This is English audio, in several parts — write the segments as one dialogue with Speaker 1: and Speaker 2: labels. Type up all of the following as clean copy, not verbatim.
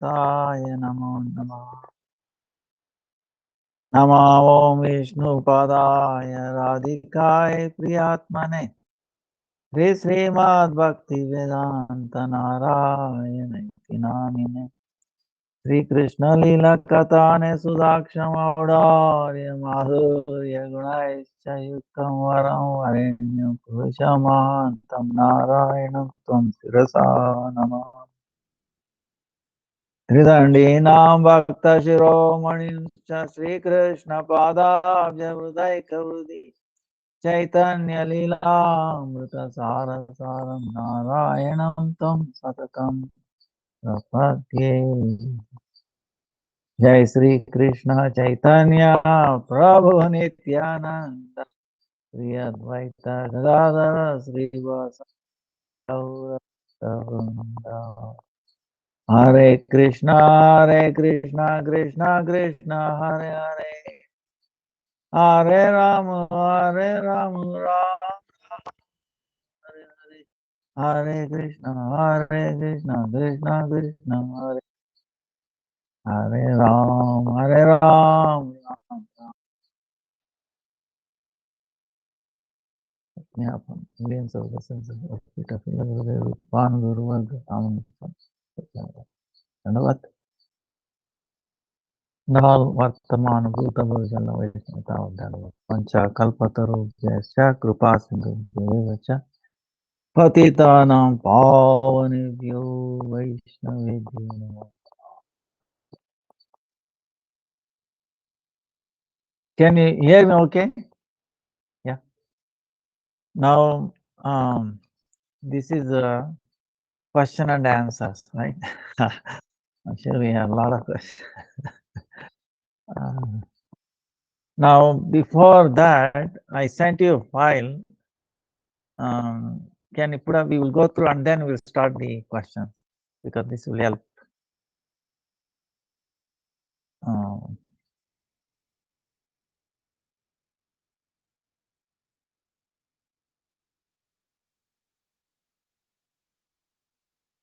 Speaker 1: Purushottamapurushottamapurushottaya Namo Namah. Namo Om Vishnupadaya Radhikaya Priyatmane Shri Srimad Bhaktivedanta Narayana Iti Namine Shri Krishna Lila Katane Sudaksham Audārya Madhurya Gunaischa Yuktam Varam Varenyam Purushamantam Narayanam Tvam Sirasa Namah Hridandinam Bhakta Shiromanim Cha Sri Krishna Padabhya Hridayakavudi Chaitanya Lila Amrita Sarasaram Narayanam Tam Satatam Prapatye Jai Sri Krishna Chaitanya Prabhu Nityananda Sri Advaita Gadadhara Sri Vasavrinda Hare Krishna Krishna Krishna Hare Hare Hare Rama Rama Hare Hare Hare Krishna Krishna Krishna Hare Hare Ram Ram Ram. Yeah, millions of lessons of Peter Pan Guru Ram Dhanavat Nahal Vartaman Bhuta Bhujana Vaishnata Dhanavat Pancha Kalpataru Jasya Krupa Sindhu Devacha Patitanam Pavanebhyo Vaishnavebhyo Namo. Can you hear me okay? Yeah. Now, this is a question and answers, right? I'm sure we have a lot of questions. Now, before that, I sent you a file. Can you put up? We will go through and then we'll start the question because this will help.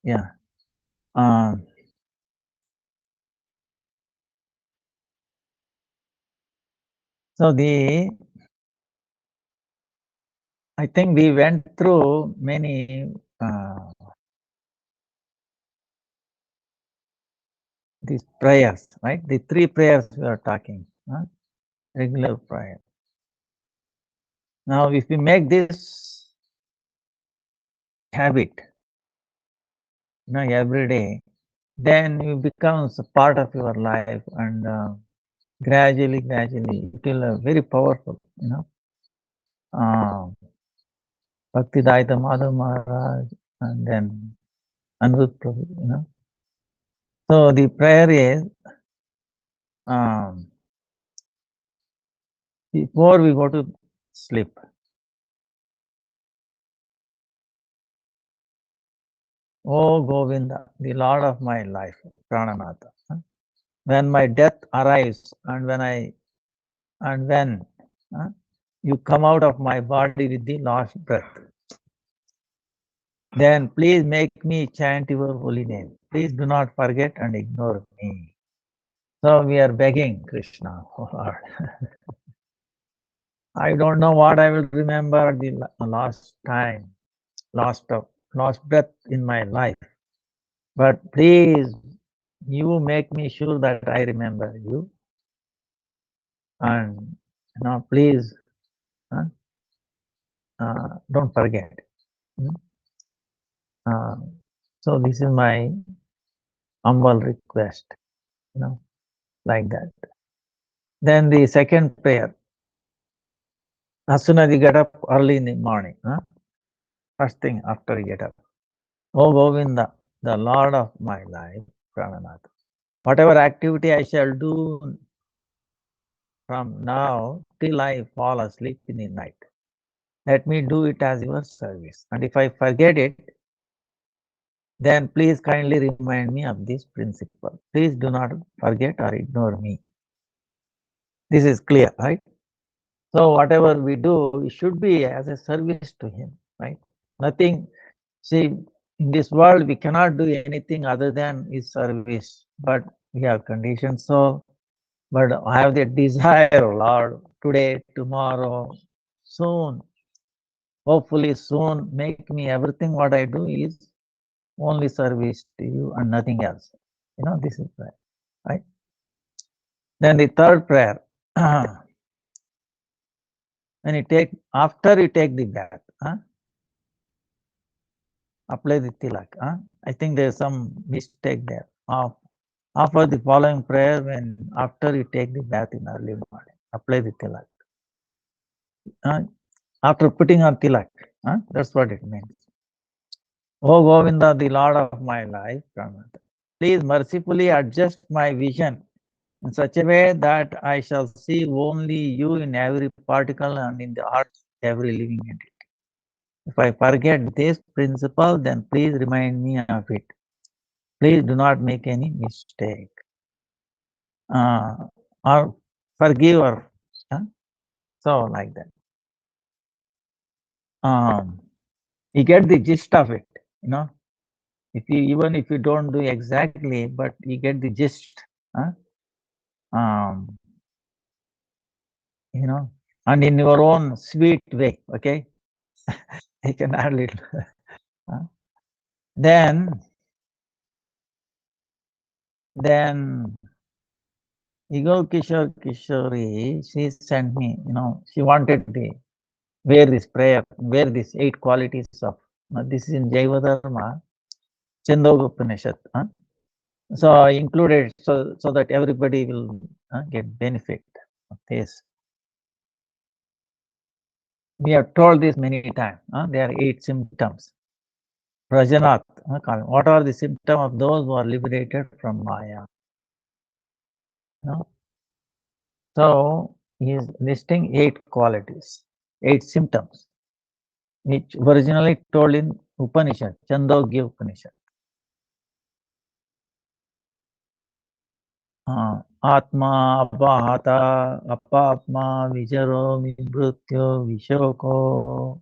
Speaker 1: Yeah. So I think we went through many these prayers, right? The three prayers we are talking, regular prayer. Now, if we make this habit, every day, then it becomes a part of your life, and gradually, it will very powerful, Bhakti Daita Madhav Maharaj, and then Anurudh Prabhu, So the prayer is, before we go to sleep, O Govinda, the Lord of my life, Prananatha, when my death arrives and when you come out of my body with the last breath, then please make me chant your holy name. Please do not forget and ignore me. So we are begging Krishna, oh Lord. I don't know what I will remember the last time, last breath in my life. But please, you make me sure that I remember you. And now please, don't forget. So this is my humble request, like that. Then the second prayer, as soon as you get up early in the morning, first thing after you get up, O Govinda, the Lord of my life, Prananatha, whatever activity I shall do from now till I fall asleep in the night, let me do it as your service. And if I forget it, then please kindly remind me of this principle. Please do not forget or ignore me. This is clear, right? So whatever we do, it should be as a service to him, right? Nothing, see, in this world, we cannot do anything other than his service. but we have conditioned so. But I have the desire, Lord, today, tomorrow, soon, hopefully soon, make me everything what I do is only service to you and nothing else. This is prayer, right? Then the third prayer, when after you take the bath, apply the tilak. I think there's some mistake there. Offer the following prayer when after you take the bath in early morning. Apply the tilak. After putting on tilak, that's what it means. Oh Govinda, the Lord of my life, please mercifully adjust my vision in such a way that I shall see only you in every particle and in the hearts of every living entity. If I forget this principle, then please remind me of it. Please do not make any mistake. Or forgive or so like that. You get the gist of it, even if you don't do exactly, but you get the gist. And in your own sweet way, okay? I can add a little. Then Ego Kishori, she sent me, she wanted where this prayer, where these 8 qualities of, this is in Jaiva Dharma, Chandogya Upanishad. So I included so that everybody will get benefit of this. We have told this many times. There are 8 symptoms. Prajanat, what are the symptoms of those who are liberated from Maya? So he is listing 8 qualities, 8 symptoms, which originally told in Upanishad, Chandogya Upanishad. Atma, Apahata, Apapma, Vijaro, Vibhrutyo, Vishoko,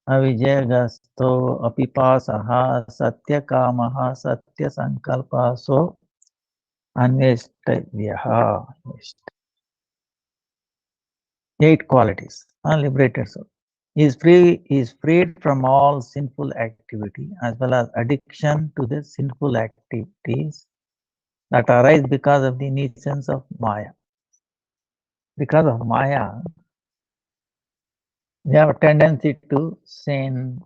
Speaker 1: Avijagasto, Apipasaha, Satyakamaha, Satyasankalpaso, Anveshtavyaha. 8 qualities, liberated soul. He is freed from all sinful activity as well as addiction to the sinful activities that arise because of the innocence of Maya. Because of Maya, we have a tendency to sin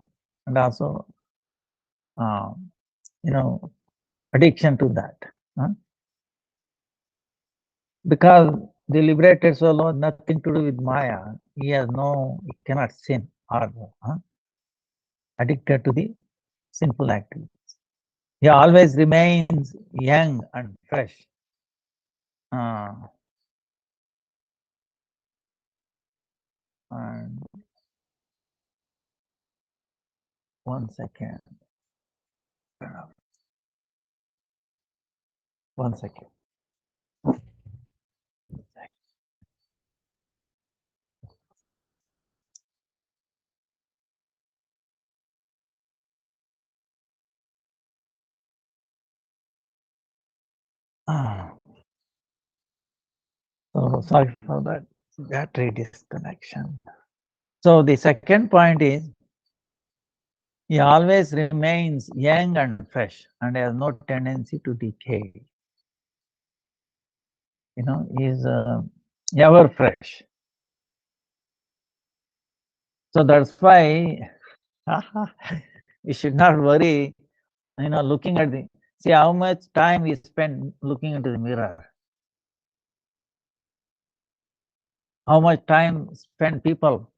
Speaker 1: and also, addiction to that. Because the liberated soul has nothing to do with Maya, he cannot sin or addicted to the sinful activities. He always remains young and fresh. And 1 second. 1 second. So sorry for that battery disconnection. So the second point is, he always remains young and fresh and has no tendency to decay. He is ever fresh. So that's why we should not worry, looking at see how much time we spend looking into the mirror. How much time spend people,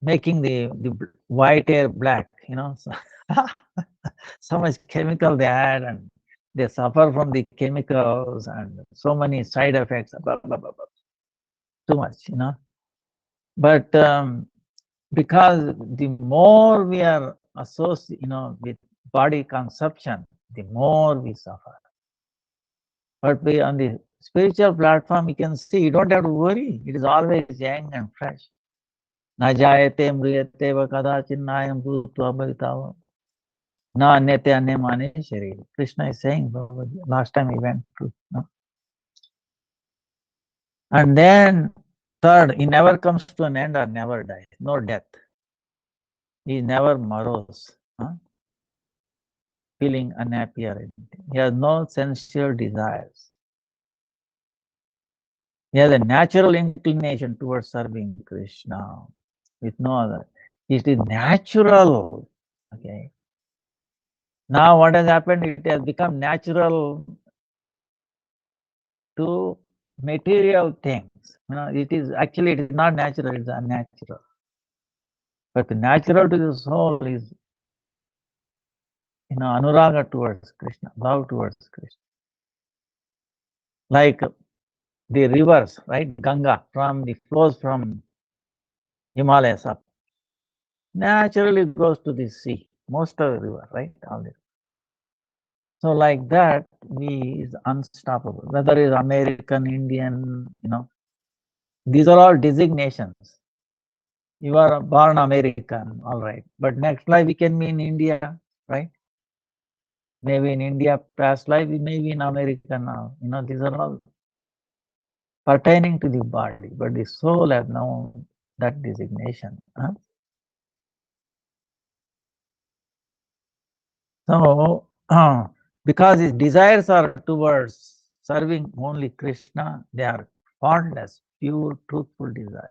Speaker 1: making the white hair black, so much chemical they add and they suffer from the chemicals and so many side effects, blah, blah, blah, blah. Too much, But because the more we are associated, with body consumption, the more we suffer. But on the spiritual platform, you can see, you don't have to worry. It is always young and fresh. Na jayate mriyate va kadachin nayam bhutva bhavitava. Na anyate anyamane sharira. Krishna is saying, last time he went through. No? And then third, he never comes to an end or never dies. No death. He never morose, feeling unhappy or anything. He has no sensual desires. He has a natural inclination towards serving Krishna with no other. It is natural. Okay. Now what has happened? It has become natural to material things. It is not natural, it is unnatural. But natural to the soul is anuraga towards Krishna, love towards Krishna. Like the rivers, right? Ganga flows from Himalayas up. Naturally goes to the sea. Most of the river, right? So like that, we is unstoppable. Whether it's American, Indian, these are all designations. You are born American, all right. But next life we can be in India, right? Maybe in India, past life, we may be in America now. These are all pertaining to the body, but the soul has known that designation. So, because his desires are towards serving only Krishna, they are faultless, pure, truthful desires.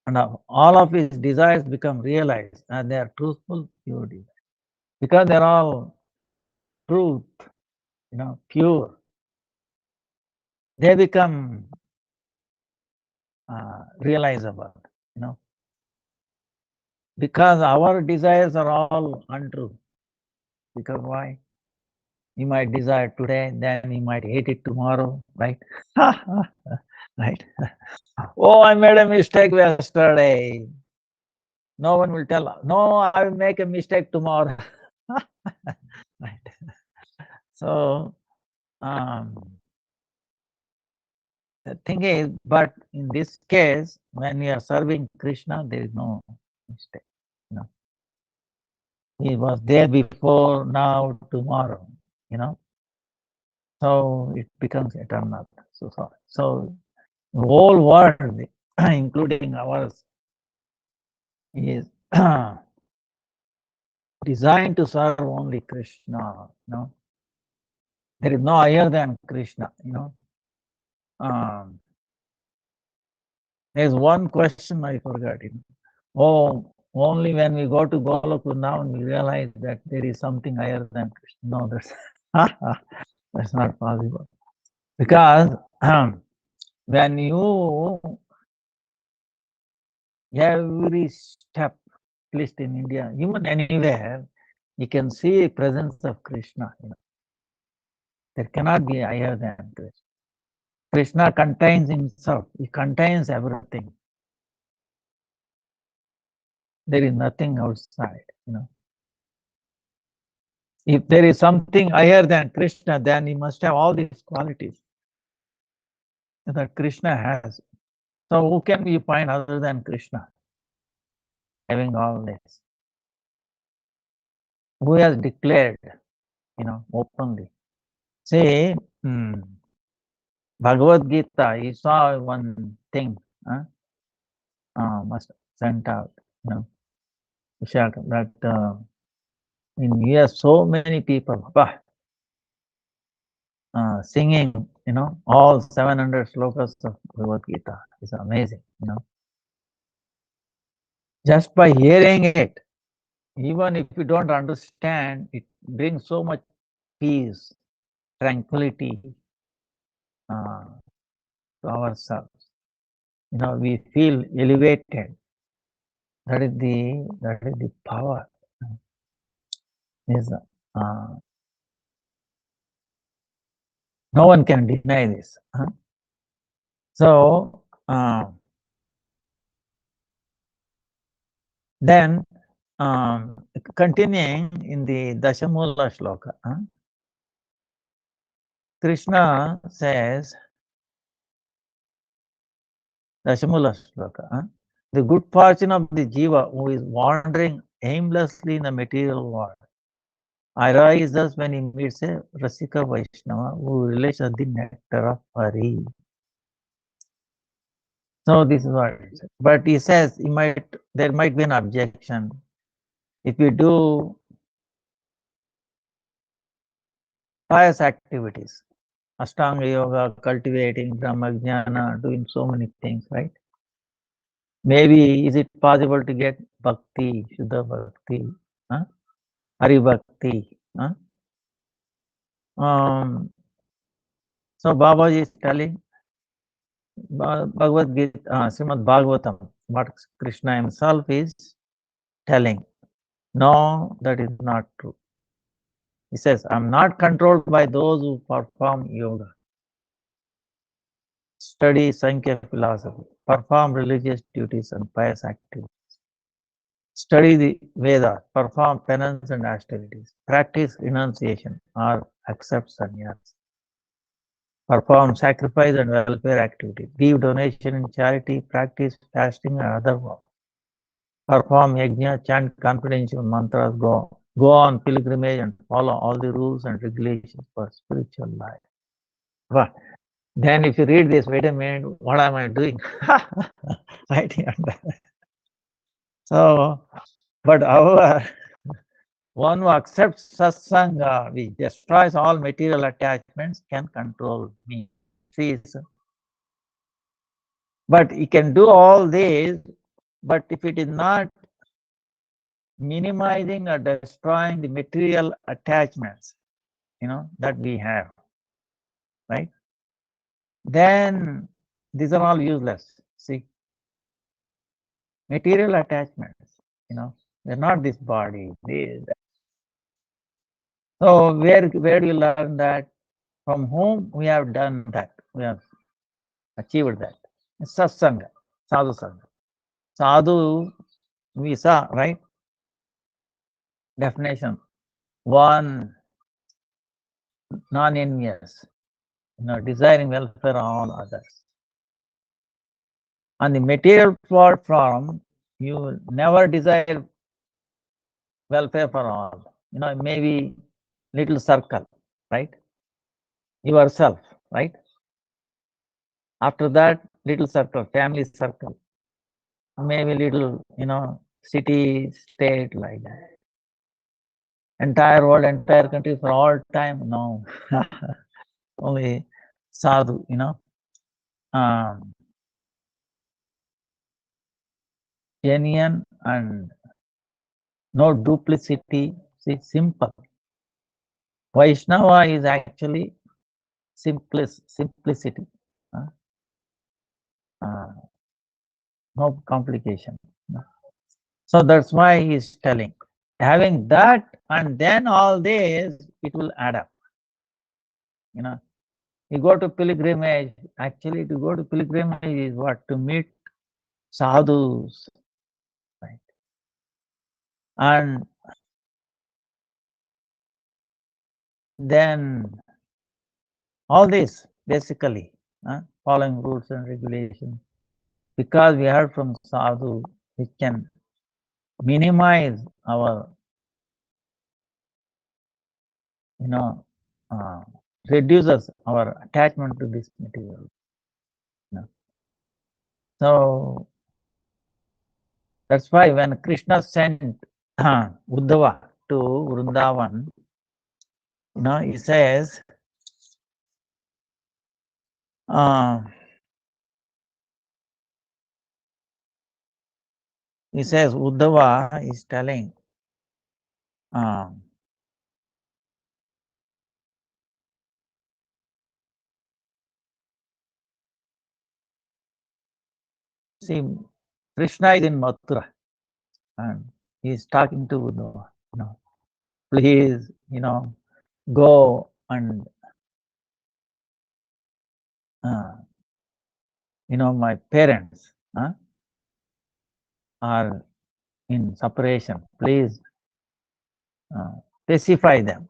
Speaker 1: And all of his desires become realized, and they are truthful, pure desires. Because they're all truth, pure, they become realizable, because our desires are all untrue. Because why? You might desire today, then you might hate it tomorrow, right? Right? Oh, I made a mistake yesterday. No one will tell. No, I will make a mistake tomorrow. Right? So, the thing is, but in this case, when we are serving Krishna, there is no mistake. He was there before, now, tomorrow. So it becomes eternal. So the whole world, including ours, is designed to serve only Krishna. There is no higher than Krishna. There's one question I forgot. Oh, only when we go to Golok now we realize that there is something higher than Krishna. No, that's not possible. Because when you every step, at least in India, even anywhere, you can see presence of Krishna. There cannot be higher than Krishna. Krishna contains himself. He contains everything. There is nothing outside. If there is something higher than Krishna, then he must have all these qualities that Krishna has. So who can we find other than Krishna having all this? Who has declared, openly? Say, Bhagavad Gita, he saw one thing, must sent out, that in US so many people singing, all 700 slokas of Bhagavad Gita. It's amazing, Just by hearing it, even if you don't understand, it brings so much peace, tranquility to ourselves. We feel elevated. That is the power. Is no one can deny this. So then continuing in the Dashamula shloka, Krishna says, Dashamula shloka, the good fortune of the jiva who is wandering aimlessly in the material world arises when he meets a Rasika Vaishnava who relates at the nectar of Hari. So this is what it says. But he says there might be an objection. If you do pious activities, Ashtanga Yoga, cultivating Brahmajnana, doing so many things, right? Maybe is it possible to get bhakti, Shuddha bhakti, huh? Hari bhakti? Huh? So Babaji is telling Bhagavad Gita, Srimad Bhagavatam, what Krishna himself is telling. No, that is not true. He says, I'm not controlled by those who perform yoga, study Sankhya philosophy, perform religious duties and pious activities, study the Vedas, perform penance and austerities, practice renunciation or accept sannyas, perform sacrifice and welfare activities, give donation in charity, practice fasting and other work, perform yajna, chant confidential mantras, go on pilgrimage and follow all the rules and regulations for spiritual life. But then if you read this, wait a minute, what am I doing? Right? So, but however, one who accepts satsanga, which destroys all material attachments, can control me. See, but he can do all this, but if it is not minimizing or destroying the material attachments, that we have, right? Then these are all useless. See, material attachments, they're not this body. So where do you learn that? From whom we have done that? We have achieved that. Satsanga, sadhu sangha. Sadhu, we saw, right? Definition. One, non-envious, desiring welfare of all others. On the material platform, you will never desire welfare for all. Maybe little circle, right? Yourself, right? After that, little circle, family circle, maybe little, city, state, like that. Entire world, entire country for all time, no. Only sadhu, genuine and no duplicity. See, simple. Vaishnava is actually simplicity. No complication. So that's why he's telling. Having that and then all this, it will add up. You go to pilgrimage. Actually, to go to pilgrimage is what? To meet sadhus, right? And then all this basically following rules and regulations, because we heard from sadhu, we can minimize our, reduces our attachment to this material. So that's why when Krishna sent Uddhava to Vrindavan, he says, Uddhava is telling, see, Krishna is in Mathura and he is talking to Uddhava, please, go and, my parents are in separation. Please pacify them.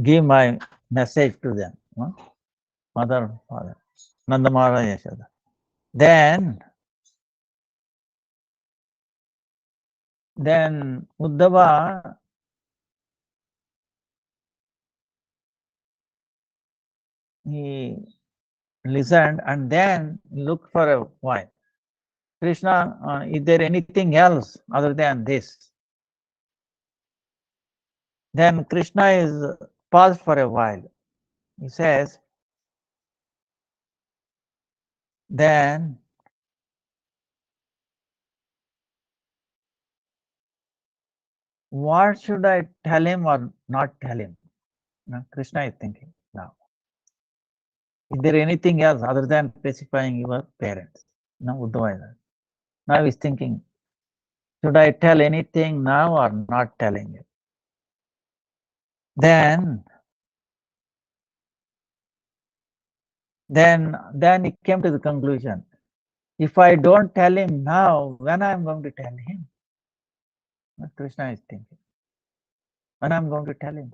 Speaker 1: Give my message to them. Mother, father, Nandamara Yashoda. Then Uddhava, he listened and then looked for a while. Krishna, is there anything else other than this? Then Krishna is paused for a while. He says, then what should I tell him or not tell him? Now, Krishna is thinking now. Is there anything else other than specifying your parents? No, Uddhava. Now he's thinking, should I tell anything now or not telling it? Then he came to the conclusion, if I don't tell him now, when I'm going to tell him? What Krishna is thinking. When I'm going to tell him?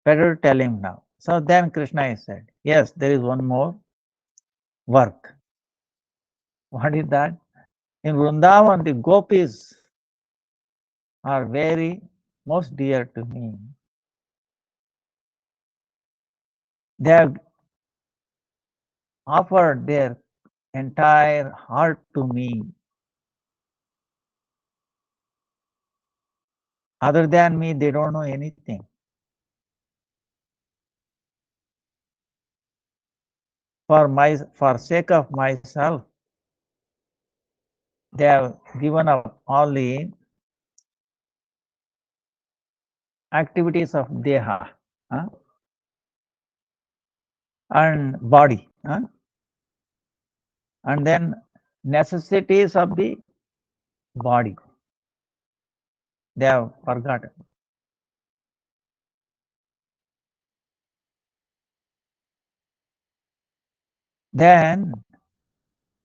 Speaker 1: Better tell him now. So then Krishna is said, yes, there is one more work. What is that? In Vrindavan, the gopis are very most dear to me. They have offered their entire heart to me. Other than me, they don't know anything. For sake of myself, they have given up all the activities of deha and body, and then necessities of the body. They have forgotten. Then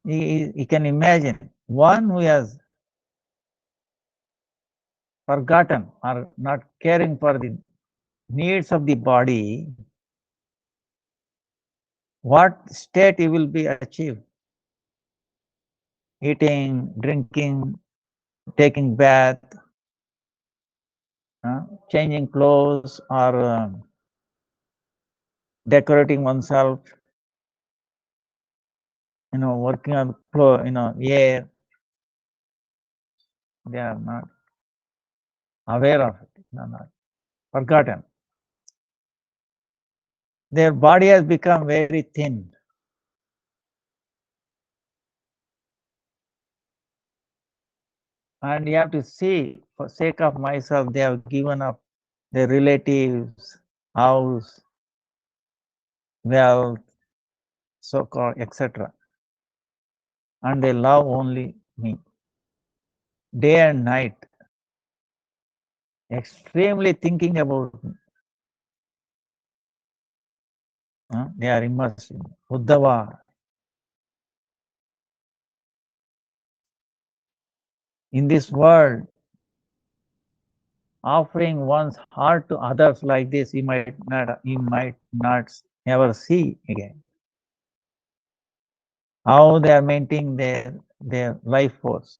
Speaker 1: he can imagine one who has forgotten or not caring for the needs of the body, what state he will be achieved? Eating, drinking, taking bath, changing clothes, or decorating oneself, working on air. They are not aware of it, not forgotten. Their body has become very thin. And you have to see, for sake of myself, they have given up their relatives, house, wealth, so-called, etc. And they love only me. Day and night, extremely thinking about me. They are immersed in Uddhava. In this world, offering one's heart to others like this, he might not ever see again. How they are maintaining their life force.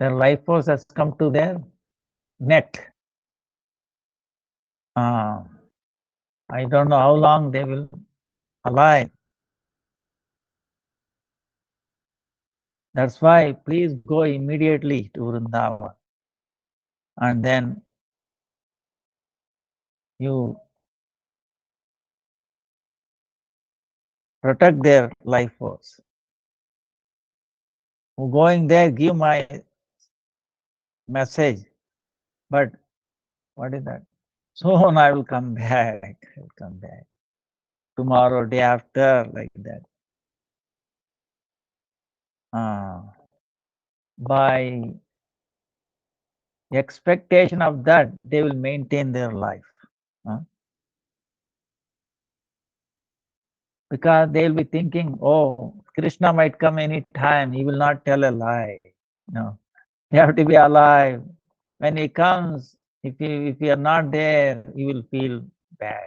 Speaker 1: Their life force has come to their neck. I don't know how long they will alive. That's why please go immediately to Vrindavan, and then you protect their life force. Going there, give my message, but what is that? Soon I will come back. I will come back tomorrow, day after, like that. By expectation of that, they will maintain their life. Because they will be thinking, oh, Krishna might come any time. He will not tell a lie. No, you have to be alive. When he comes, if you are not there, you will feel bad.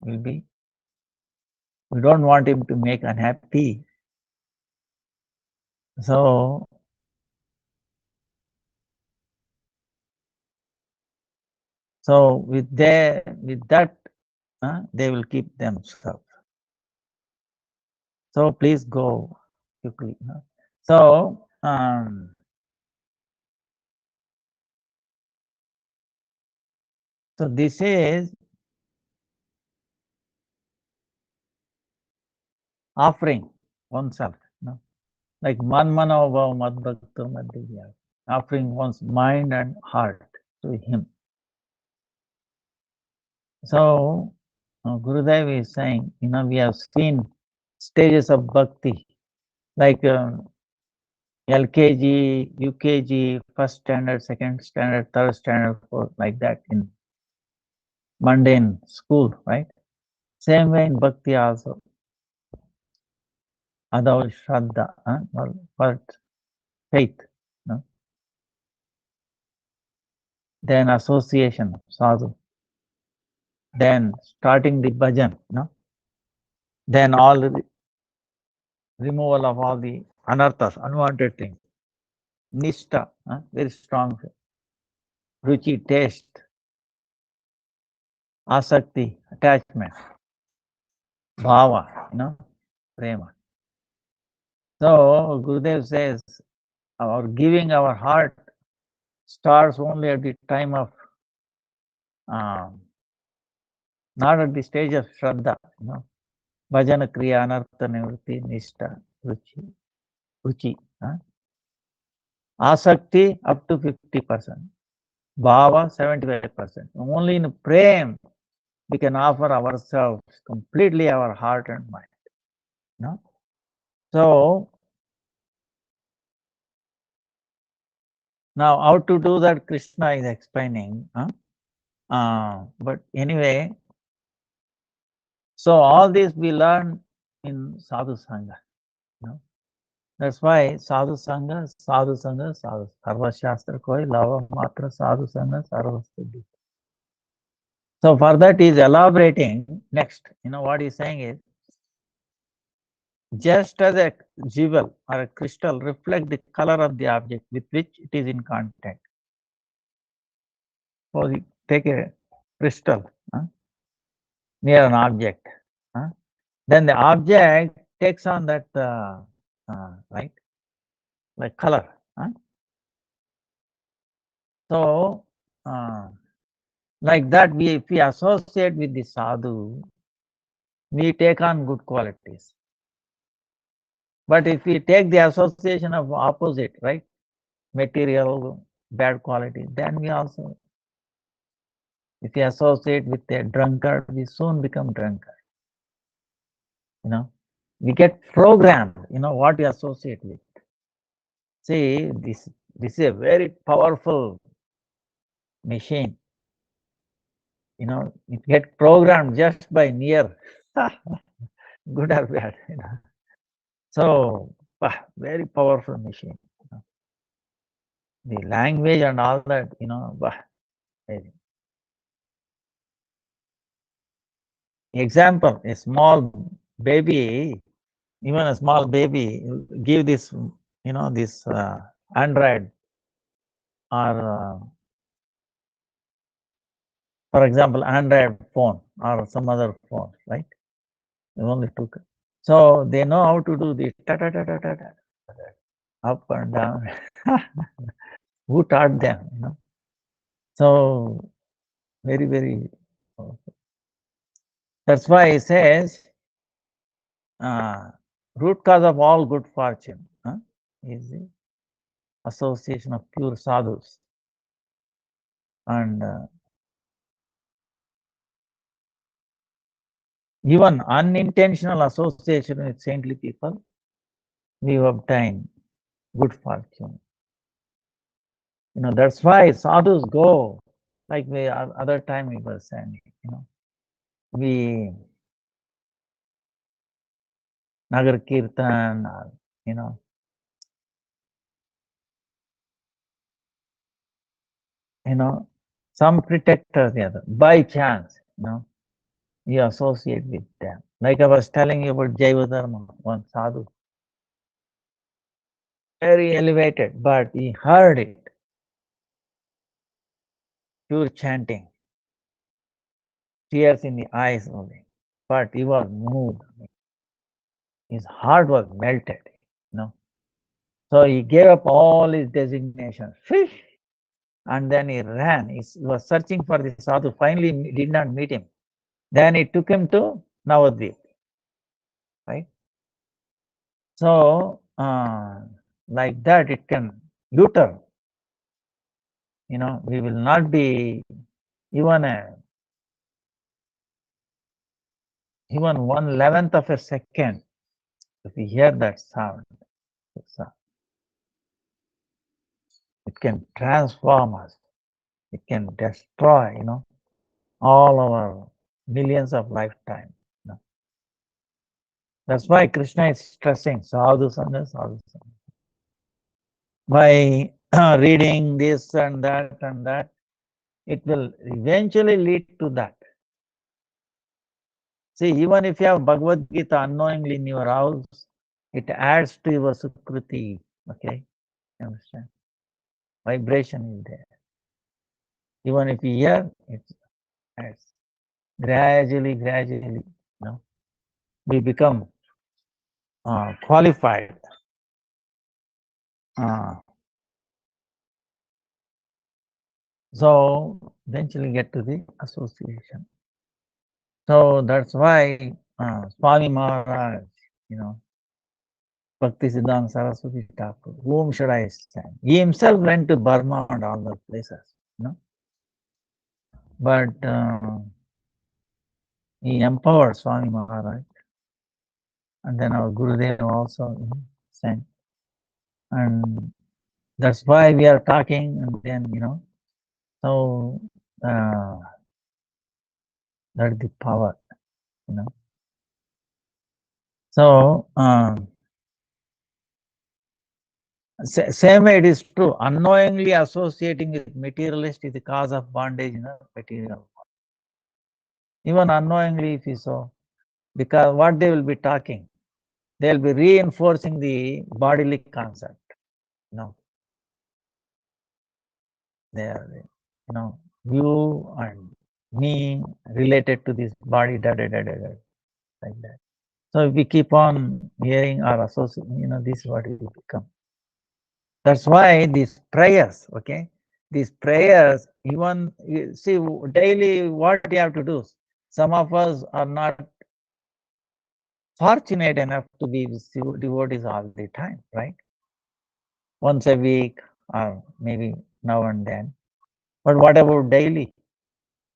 Speaker 1: We don't want him to make unhappy. So with that, they will keep themselves. So please go quickly. So so this is offering oneself. Like manmano bhav madbhakta madhya, offering one's mind and heart to him. So Gurudeva is saying, we have seen stages of bhakti, like LKG, UKG, first standard, second standard, third standard, fourth, like that in mundane school, right? Same way in bhakti also. Adav Shraddha, or faith. Then association, sadhu. Then starting the bhajan, then all the removal of all the anarthas, unwanted things. Nishta, very strong. Ruchi, taste. Asakti, attachment. Bhava, prema. So Gurudev says, our giving our heart starts only at the time of, not at the stage of Shraddha, Bhajana Kriya, Anartha Nivritti, Nishta, Ruchi. Asakti up to 50%. Bhava 75%. Only in prem we can offer ourselves completely, our heart and mind. So now how to do that, Krishna is explaining. But anyway, so all this we learn in Sadhu Sangha. That's why Sadhu Sangha, Sadhu Sangha, Sadhu Sarva Shastra koi lava matra Sadhu Sangha Sarva Siddhi. So for that he is elaborating next. What he's saying is, just as a jewel or a crystal reflect the color of the object with which it is in contact. So you take a crystal near an object, then the object takes on that right, like color. So like that, if we associate with the sadhu, we take on good qualities. But if we take the association of opposite, right, material, bad quality, then we also, if we associate with a drunkard, we soon become drunkard. We get programmed, what we associate with. See, this is a very powerful machine. It gets programmed just by near, good or bad. So, very powerful machine. The language and all that, very. Example, a small baby, even a small baby, give this, this Android or, for example, Android phone or some other phone, right? They only took. So they know how to do this, up and down. Who taught them? So very, very. That's why he says, root cause of all good fortune is the association of pure sadhus. And even unintentional association with saintly people, we obtain good fortune. That's why sadhus go, like the other time we were saying, we Nagar Kirtan, some pretext or the other, by chance, you associate with them. Like I was telling you about Jaiva Dharma, one sadhu. very elevated, but he heard it, pure chanting, tears in the eyes only. But he was moved. His heart was melted, you know. So he gave up all his designations, and then he ran. He was searching for the sadhu. Finally, did not meet him. Then he took him to Navadvip, right? So, like that, it can U-turn. We will not be even even 1/11th of a second. If we hear that sound, it can transform us. It can destroy, all our millions of lifetime. That's why Krishna is stressing sadhu sangha, sadhu sangha. By reading this and that, it will eventually lead to that. See, even if you have Bhagavad Gita unknowingly in your house, it adds to your Sukriti. Okay? You understand? Vibration is there. Even if you hear, it adds. Gradually, we become qualified. So eventually get to the association. So that's why Swami Maharaj, Bhakti Siddhanta Saraswati Thakur, whom should I stand? He himself went to Burma and all those places, but he empowered Swami Maharaj, and then our Gurudeva also sang, and that's why we are talking, and then so that's the power, So same way it is true. Unknowingly associating with materialist is the cause of bondage in the material. Even unknowingly, if you so, because what they will be talking, they will be reinforcing the bodily concept. They are, you and me related to this body, like that. So if we keep on hearing or associating, this is what it will become. That's why these prayers, okay, these prayers, even see daily what you have to do. Some of us are not fortunate enough to be with devotees all the time, right? Once a week or maybe now and then. But what about daily?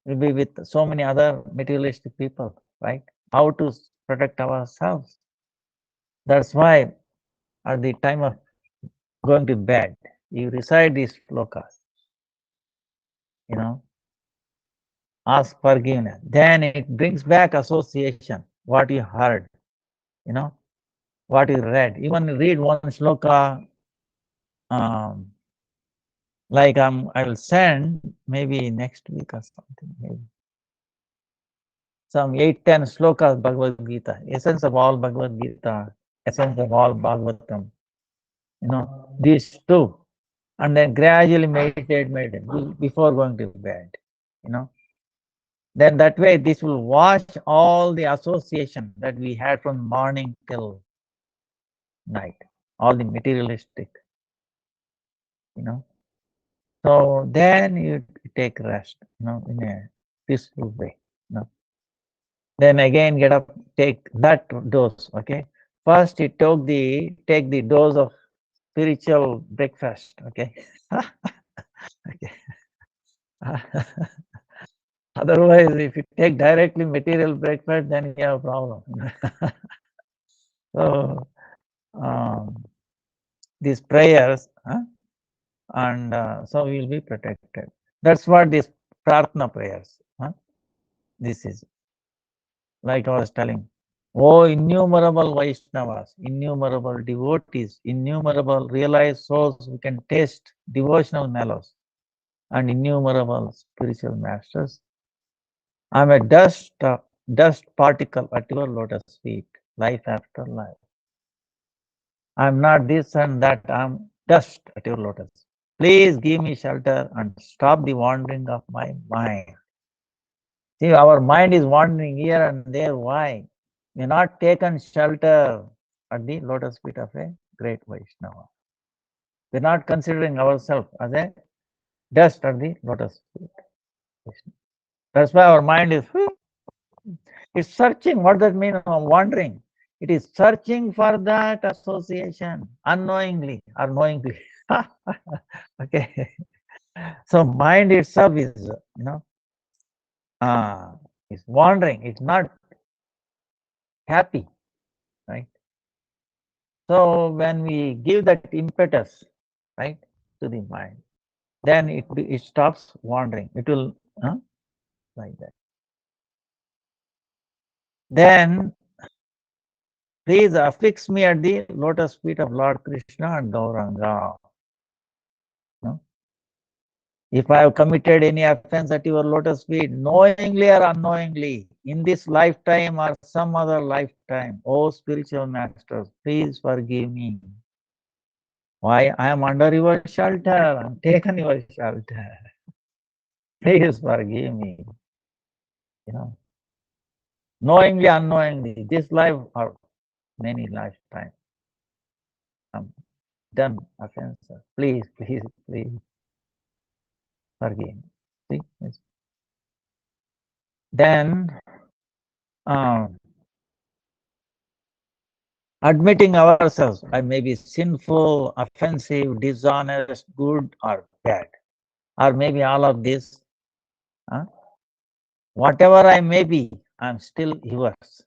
Speaker 1: We'll be with so many other materialistic people, right? How to protect ourselves? That's why at the time of going to bed, you recite these slokas, ask forgiveness. Then it brings back association, what you heard, what you read. Even read one sloka, like I will send maybe next week or something, maybe some 8-10 slokas Bhagavad Gita, essence of all Bhagavad Gita, essence of all Bhagavatam, these two, and then gradually meditate before going to bed, Then that way this will wash all the association that we had from morning till night, all the materialistic, So then you take rest, in a peaceful way, Then again get up, take that dose, okay. First you take the dose of spiritual breakfast, okay. Okay. Otherwise, if you take directly material breakfast, then you have a problem. So these prayers, and so we will be protected. That's what these prarthana prayers. This is like I was telling. Oh, innumerable Vaishnavas, innumerable devotees, innumerable realized souls who can taste devotional mellows, and innumerable spiritual masters. I'm a dust particle at your lotus feet, life after life. I'm not this and that. I'm dust at your lotus. Please give me shelter and stop the wandering of my mind. See, our mind is wandering here and there. Why? We're not taken shelter at the lotus feet of a great Vaishnava. We're not considering ourselves as a dust at the lotus feet. That's why our mind is it's searching. What does that mean? Wandering. It is searching for that association unknowingly or knowingly. Okay. So mind itself is, is wandering. It's not happy, right? So when we give that impetus, right, to the mind, then it stops wandering. It will, like that. Then please affix me at the lotus feet of Lord Krishna and Gauranga. No? If I have committed any offense at your lotus feet, knowingly or unknowingly, in this lifetime or some other lifetime, oh spiritual masters, please forgive me. Why? I am under your shelter. I'm taken your shelter. Please forgive me. Knowingly, unknowingly, this life or many lifetimes, I'm done offenses. Please, please, please forgive me. See? Yes. Then admitting ourselves, I may be sinful, offensive, dishonest, good or bad, or maybe all of this. Whatever I may be, I'm still yours.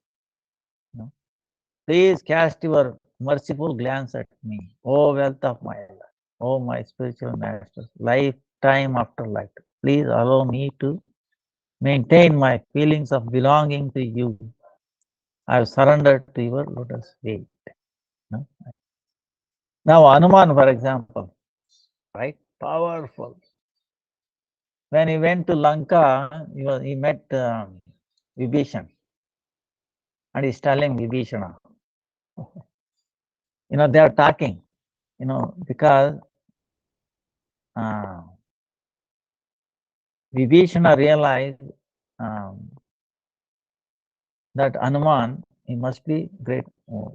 Speaker 1: Please cast your merciful glance at me, O wealth of my life, O my spiritual masters, lifetime after lifetime. Please allow me to maintain my feelings of belonging to you. I have surrendered to your lotus feet. Now, Hanuman, for example, right? Powerful. When he went to Lanka, he met Vibhishan, and he's telling Vibhishana, they are talking, because Vibhishana realized that Hanuman, he must be great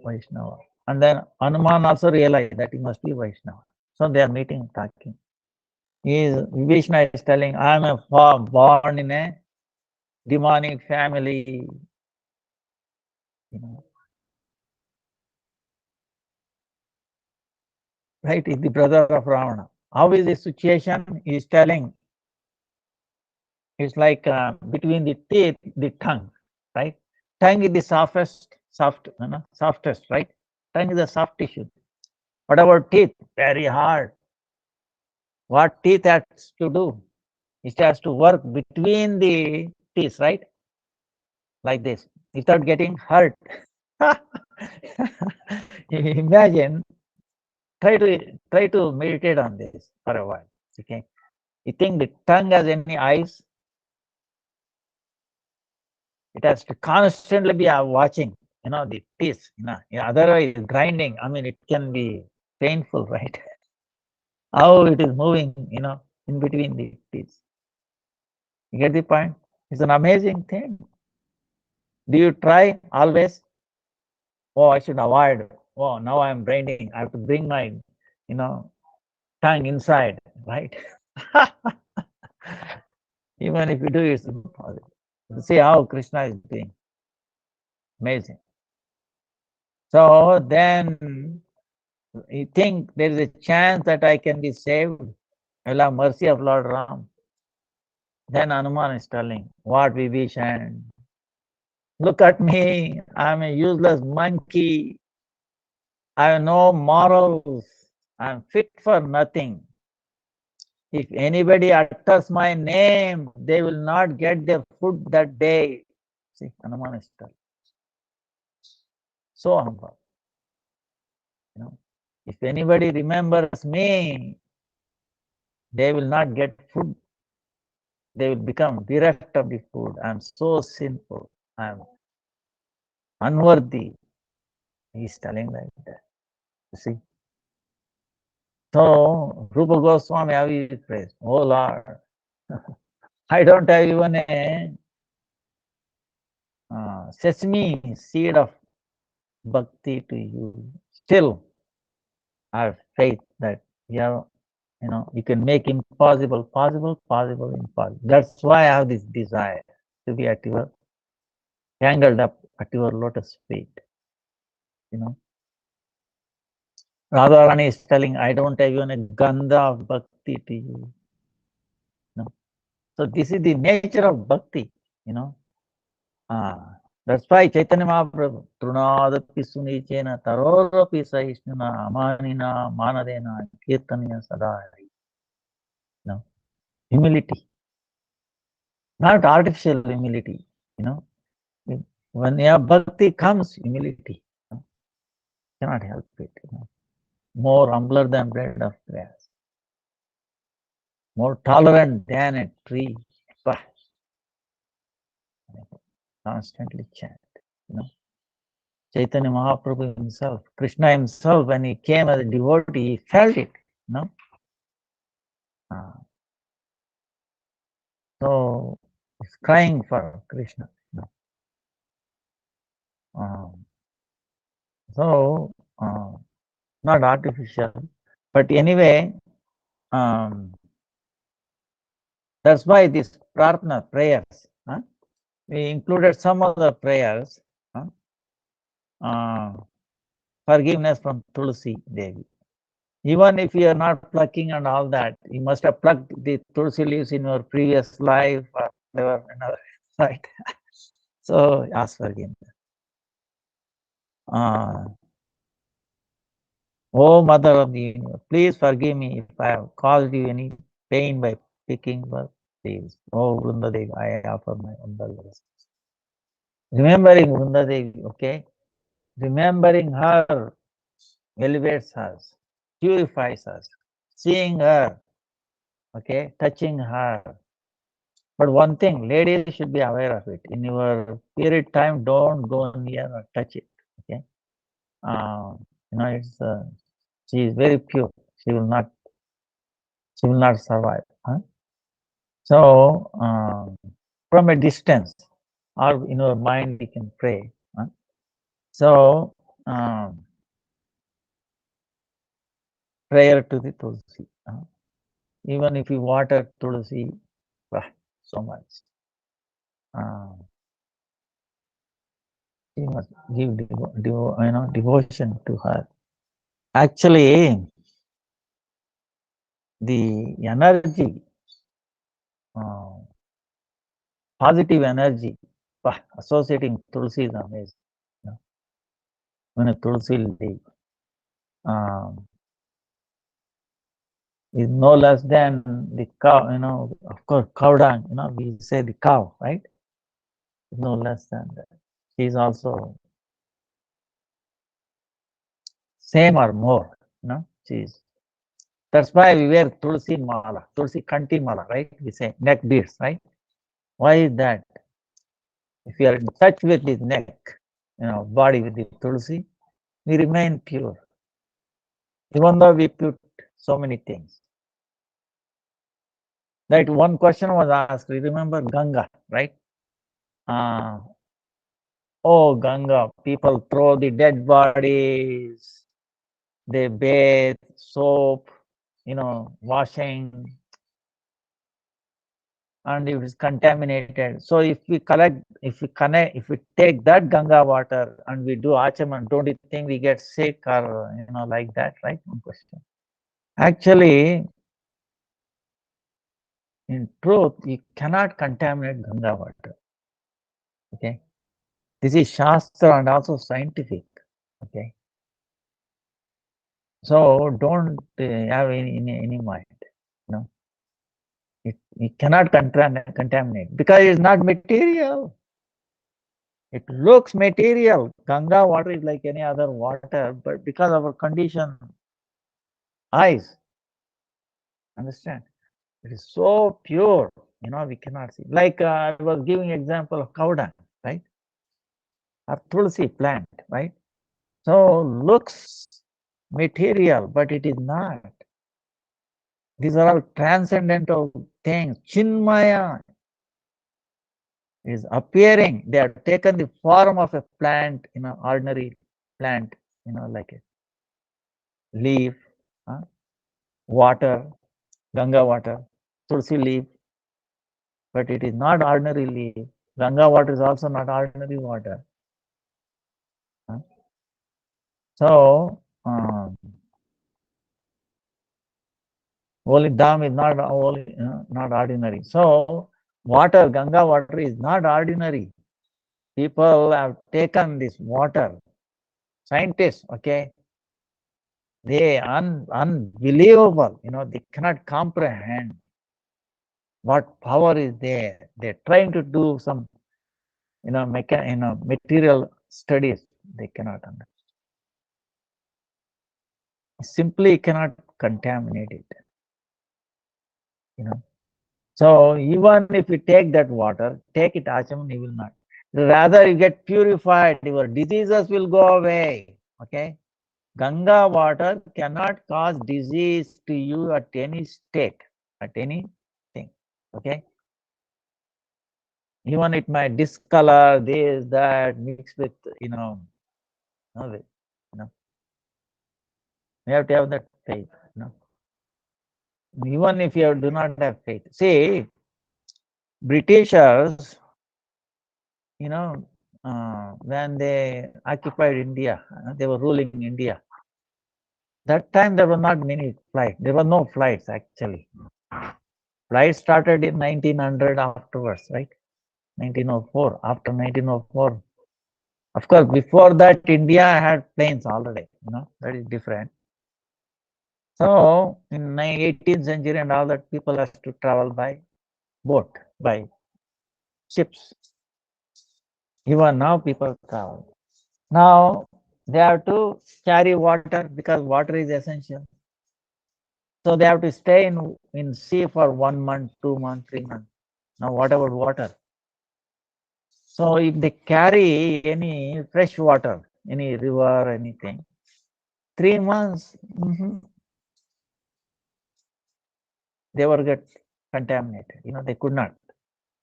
Speaker 1: Vaishnava. And then Hanuman also realized that he must be Vaishnava. So they are meeting, talking. Vibhishana is telling, I am born in a demonic family. Right? He's the brother of Ravana. How is the situation? He is telling, it's like between the teeth, the tongue, right? Tongue is the softest, right? Tongue is a soft tissue. What about teeth? Very hard. What teeth has to do? It has to work between the teeth, right? Like this, without getting hurt. Imagine, try to meditate on this for a while. Okay. You think the tongue has any eyes? It has to constantly be watching, the teeth, otherwise grinding. I mean, it can be painful, right? How it is moving, in between the teeth. You get the point? It's an amazing thing. Do you try always? Oh, I should avoid. Oh, now I'm grinding. I have to bring my, tongue inside, right? Even if you do, it's impossible. See how Krishna is doing. Amazing. So then you think there is a chance that I can be saved. I'll have mercy of Lord Ram. Then Hanuman is telling, what Vibhishan? Look at me. I'm a useless monkey. I have no morals. I'm fit for nothing. If anybody utters my name, they will not get their food that day. See, Hanuman is telling. So humble. If anybody remembers me, they will not get food. They will become bereft of the food. I'm so sinful. I'm unworthy. He's telling like that. You see. So Rupa Goswami, how he prays, "Oh Lord, I don't have even a sesame seed of bhakti to you. Still, I have faith that you can make impossible possible, possible impossible. That's why I have this desire to be at your tangled up at your lotus feet. You know, Radharani is telling, I don't have even a gandha of bhakti to you. No. So this is the nature of bhakti. You know, that's why Chaitanya Mahaprabhu, Trunadapi Sunichena, Tarorapi Sahishnuna, Amanina, Manadena, Kirtanya Sadari. No. Humility, not artificial humility. You know, when your bhakti comes, humility. You know, cannot help it. You know. More humbler than bread of grass, more tolerant than a tree. Bah, constantly chant. You know. Chaitanya Mahaprabhu himself, Krishna himself, when he came as a devotee, he felt it. You know. So he's crying for Krishna. You know. So not artificial, but anyway, that's why this prarthana prayers. We included some other prayers. Forgiveness from Tulsi Devi. Even if you are not plucking and all that, you must have plucked the Tulsi leaves in your previous life or whatever, right? So ask forgiveness. Oh Mother of the Universe, please forgive me if I have caused you any pain by picking the leaves. Oh Vrindadevi, I offer my humble respects. Remembering Vrindadevi, okay? Remembering her elevates us, purifies us. Seeing her, okay, touching her. But one thing, ladies should be aware of it. In your period time, don't go near or touch it. Okay, it's she is very pure. She will not survive. Huh? So from a distance or in your mind, you can pray. Huh? So prayer to the Tulsi. Even if you water Tulsi, so much. You must give devotion to her. Actually, the energy, positive energy, associating Tulsi is amazing. You know, when a Tulsi leaf is no less than the cow, of course, cow dung, we say the cow, right? It's no less than that. She is also same or more, she's. That's why we wear Tulsi mala, Tulsi kanti mala, right? We say neck beads, right? Why is that? If you are in touch with the neck, body with the Tulsi, we remain pure. Even though we put so many things. Right, one question was asked, you remember Ganga, right? Oh, Ganga, people throw the dead bodies, they bathe, soap, washing, and it is contaminated. So if we take that Ganga water and we do achaman, don't you think we get sick or like that, right? One question. Actually, in truth, you cannot contaminate Ganga water. Okay, this is Shastra and also scientific. Okay, so don't have any mind. It cannot contaminate because it's not material. It looks material. Ganga water is like any other water, but because of our condition, eyes, understand? It is so pure, we cannot see. Like I was giving example of cow dung, right? Or tulsi plant, right? So looks material, but it is not. These are all transcendental things. Chinmaya is appearing. They have taken the form of a plant, ordinary plant, like a leaf, water, Ganga water, Tulsi leaf, but it is not ordinary leaf. Ganga water is also not ordinary water. So, holy Dham is not holy, not ordinary. So, water, Ganga water is not ordinary. People have taken this water, scientists, okay, they unbelievable, they cannot comprehend what power is there. They're trying to do some, material studies. They cannot understand. Simply cannot contaminate it. So even if you take that water, take it Achaman, you will not. Rather you get purified, your diseases will go away. Okay. Ganga water cannot cause disease to you at any state, at anything. Okay. Even it might discolor this, that, mixed with, no way. You have to have that faith. Even if you do not have faith. See, Britishers, when they occupied India, they were ruling India. That time there were not many flights. There were no flights actually. Flights started in 1900 afterwards, right? 1904. After 1904, of course, before that India had planes already. That is different. So in 18th century and all that, people has to travel by boat, by ships. Even now people travel. Now they have to carry water because water is essential. So they have to stay in sea for 1 month, 2 months, 3 months. Now what about water? So if they carry any fresh water, any river, anything, 3 months, they will get contaminated. They could not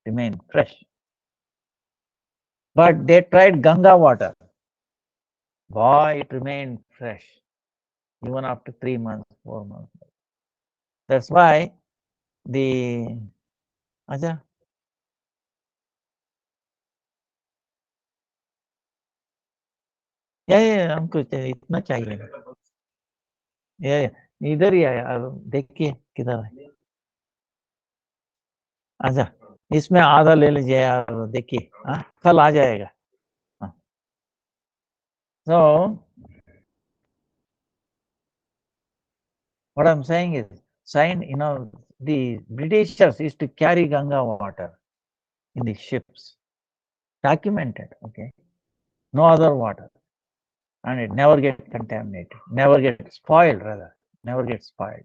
Speaker 1: remain fresh. But they tried Ganga water. Boy, it remained fresh even after 3 months, 4 months. That's why the Aja, या हमको इतना चाहिए ये इधर ही आया देखिए किधर है अच्छा इसमें आधा ले लीजिए यार देखिए कल आ जाएगा so what I'm saying is the Britishers used to carry Ganga water in the ships, documented, okay, no other water, and it never get contaminated, never get spoiled, rather, never get spoiled.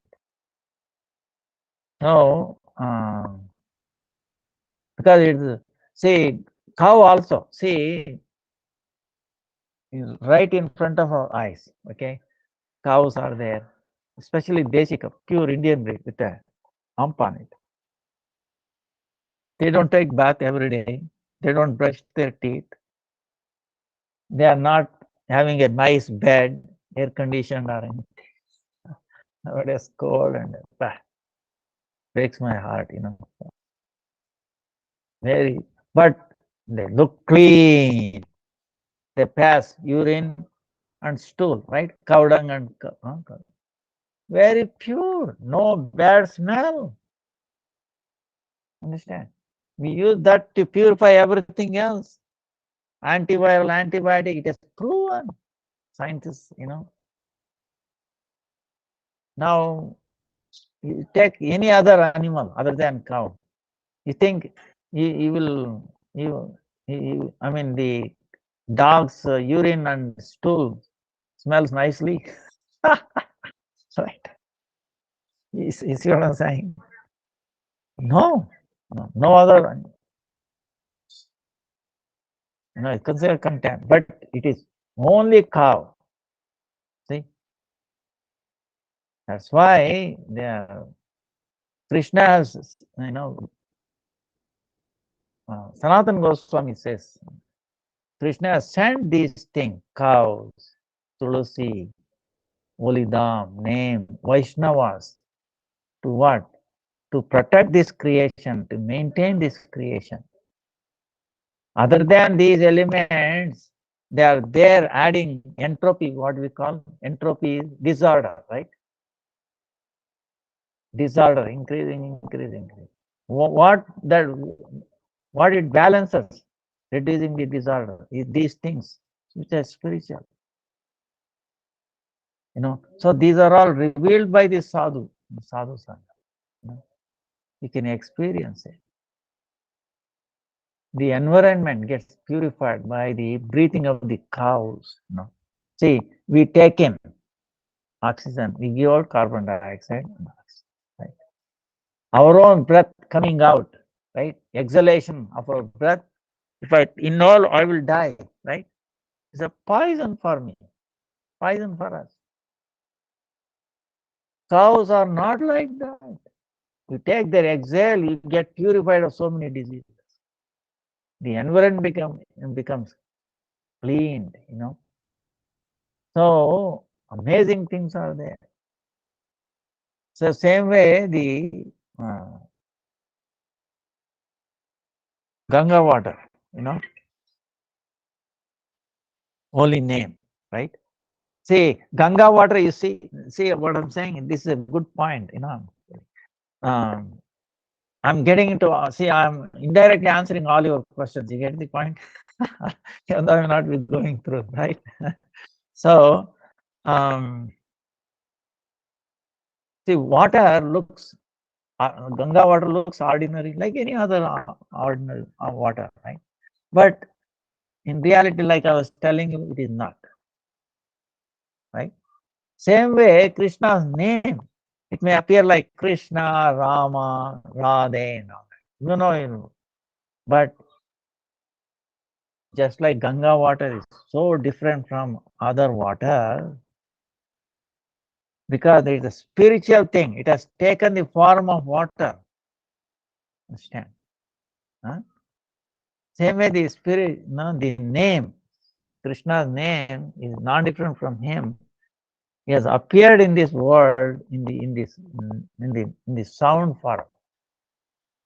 Speaker 1: So because it's, see, cow also, see, is right in front of our eyes, okay, cows are there, especially Deshi cow, pure Indian breed with a hump on it. They don't take bath every day. They don't brush their teeth. They are not having a nice bed, air conditioned or anything. Nowadays cold and breaks my heart, Very, but they look clean. They pass urine and stool, right? Cow dung and very pure, no bad smell. Understand? We use that to purify everything else. Antiviral, antibiotic, it is proven. Scientists, Now, you take any other animal other than cow. You think he will, I mean, the dog's urine and stool smells nicely. Right? You see what I'm saying? No, no other. It's considered contact, but it is only cow. See, That's why Krishna's, Sanatan Goswami says, Krishna sent these things, cows, Tulasi, Olidam, name, Vaishnavas, to what? To protect this creation, to maintain this creation. Other than these elements, they are there adding entropy, what we call entropy is disorder, right? Disorder, increasing. What that what it balances, reducing the disorder, is these things which are spiritual. So these are all revealed by the sadhu sangha. You can experience it. The environment gets purified by the breathing of the cows. See, we take in oxygen, we give out carbon dioxide, right? Our own breath coming out, right? Exhalation of our breath. If I inhale, I will die, right? It's a poison for me, poison for us. Cows are not like that. You take their exhale, you get purified of so many diseases. The environment becomes cleaned, So amazing things are there. So same way the Ganga water, holy name, right? See, Ganga water, you see what I'm saying? This is a good point, Um, I'm getting into, I'm indirectly answering all your questions. You get the point? Even though I'm not going through, right? So, see, water looks, Ganga water looks ordinary, like any other ordinary water, right? But in reality, like I was telling you, it is not, right? Same way, Krishna's name, it may appear like Krishna, Rama, Radhe, but just like Ganga water is so different from other water, because it is a spiritual thing. It has taken the form of water. Understand? Huh? Same way the spirit, the name, Krishna's name is not different from him. He has appeared in this world in the sound form.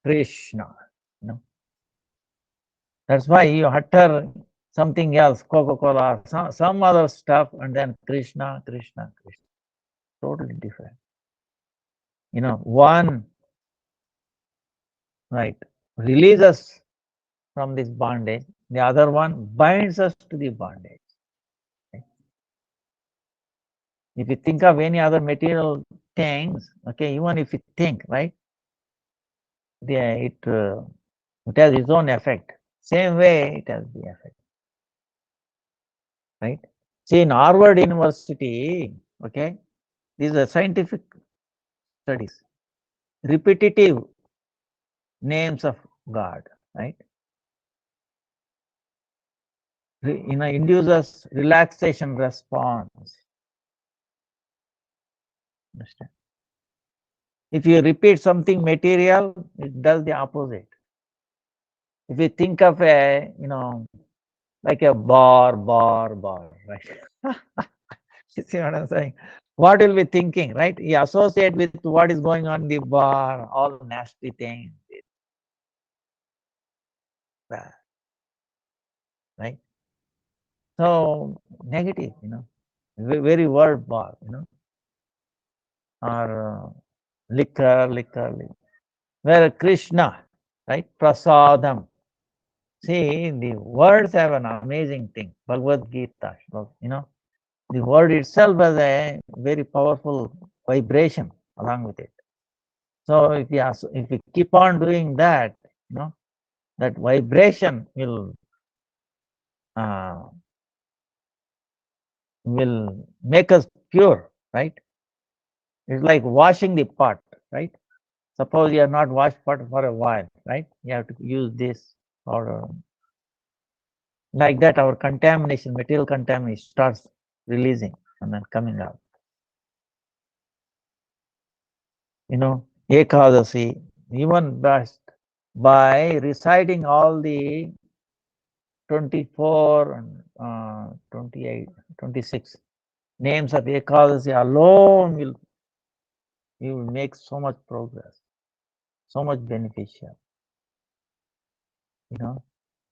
Speaker 1: Krishna. That's why you utter something else, Coca-Cola, some other stuff, and then Krishna, Krishna, Krishna. Totally different. One, right, releases from this bondage, the other one binds us to the bondage. Okay? If you think of any other material things, okay, even if you think, right, it has its own effect. Same way it has the effect, right? See, in Harvard University, okay, these are scientific studies, repetitive names of God, right? Induces relaxation response. Understand? If you repeat something material, it does the opposite. If you think of like a bar, right? You see what I'm saying? What will be thinking, right? You associate with what is going on in the bar, all nasty things, right? So negative, very word bar, or liquor. Where Krishna, right? Prasadam. See, the words have an amazing thing. Bhagavad Gita, the word itself has a very powerful vibration along with it. So if you keep on doing that, that vibration uh, will make us pure, right? It's like washing the pot, right? Suppose you have not washed pot for a while, right? You have to use this, or like that our contamination, material contamination starts releasing and then coming out. Ekadasi, even best by reciting all the 24 and 28, 26 names of Ekadasi alone you will make so much progress, so much beneficial, you know.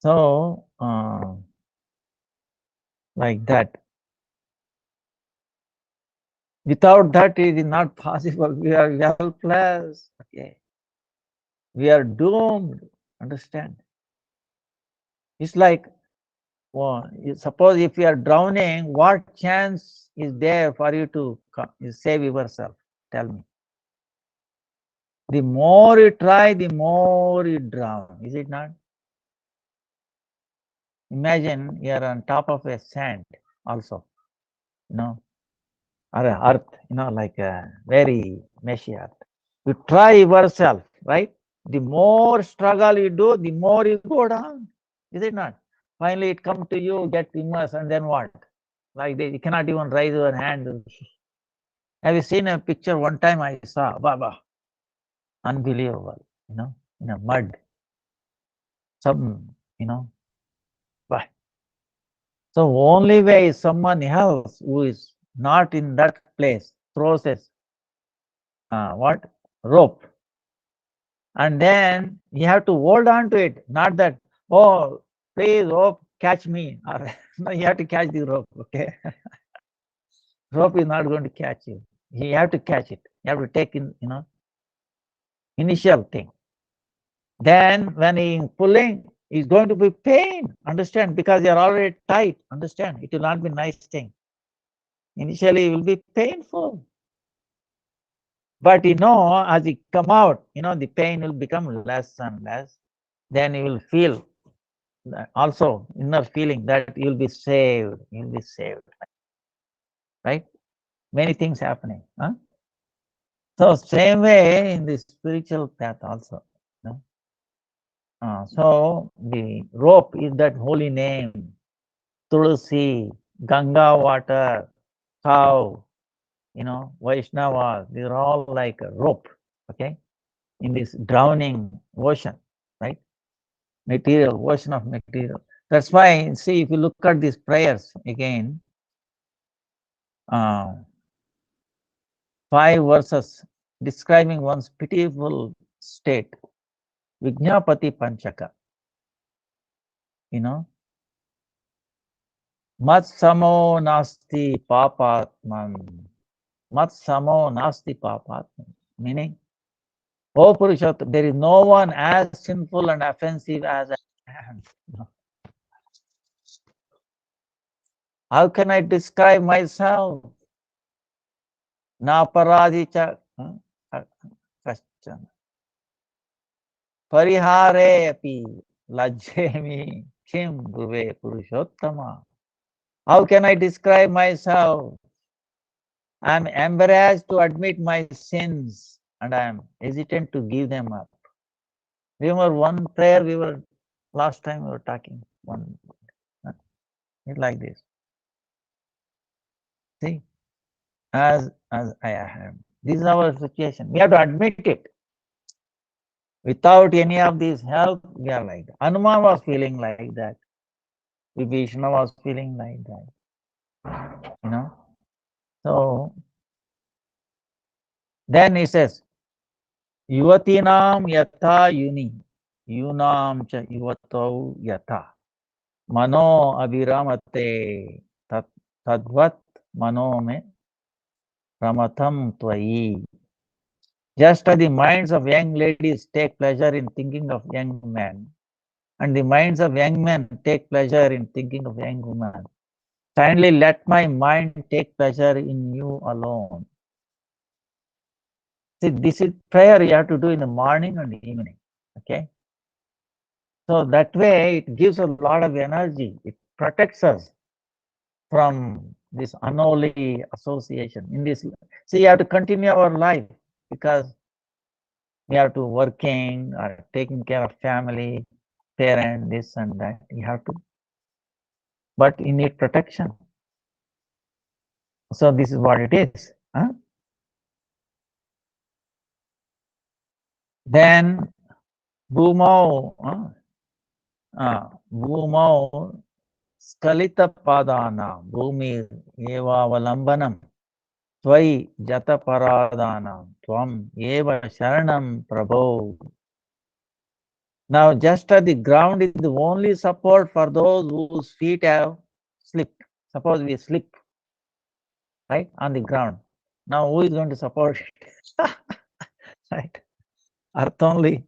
Speaker 1: So, like that. Without that, it is not possible. We are helpless. Okay. We are doomed. Understand? It's like, well, suppose if you are drowning, what chance is there for you to save yourself? Tell me. The more you try, the more you drown. Is it not? Imagine you are on top of a sand also, you know, or a earth, like a very meshy earth. You try yourself, right? The more struggle you do, the more you go down. Is it not? Finally, it comes to you, get immersed, and then what? Like this, you cannot even raise your hand. Have you seen a picture? One time I saw, Baba, unbelievable, in a mud. Some, but so only way is someone else who is not in that place throws a what rope, and then you have to hold on to it. Not that, oh, please rope catch me. No, you have to catch the rope. Okay, rope is not going to catch you. You have to catch it. You have to take in, initial thing. Then when he pulling, it's going to be pain. Understand? Because you're already tight. Understand? It will not be nice thing. Initially, it will be painful. But as you come out, the pain will become less and less. Then you will feel also inner feeling that you'll be saved. You'll be saved. Right? Many things happening. Huh? So same way in the spiritual path also. So the rope is that holy name, Tulsi, Ganga water, cow, Vaishnava. They're all like a rope, okay, in this drowning ocean, right? Material, ocean of material. That's why, see, if you look at these prayers again, 5 verses describing one's pitiful state, Vijnapati Panchaka, Mat samo nasti papatman. Mat samo nasti papatman. Meaning, oh Purushottam, there is no one as sinful and offensive as I am. How can I describe myself? Naparadicha kashchana. Parihare api lajjemi kim bhuve Purushottama. How can I describe myself? I'm embarrassed to admit my sins and I'm hesitant to give them up. Remember one prayer last time we were talking, it's like this. See, as I am. This is our situation. We have to admit it. Without any of this help, we are like that. Hanuman was feeling like that. Vibhishana was feeling like that. So then he says, Yuvatinam yatha yuni, yunam cha yuvatau yatha. Mano abhiramate tadvat mano me ramatam tvayi. Just as the minds of young ladies take pleasure in thinking of young men, and the minds of young men take pleasure in thinking of young women, kindly let my mind take pleasure in you alone. See, this is prayer you have to do in the morning and the evening. Okay? So that way it gives a lot of energy. It protects us from this unholy association. See, you have to continue our life because we have to working or taking care of family, parent, this and that. You have to, but you need protection. So this is what it is. Huh? Then Bhumau, Bhumau Skalita Padana, Bhumi Eva Valambanam, Tvai Jata Paradana, Tvam Eva Sharanam Prabhu. Now, just the ground is the only support for those whose feet have slipped. Suppose we slip, right, on the ground. Now, who is going to support it? Right? Earth only.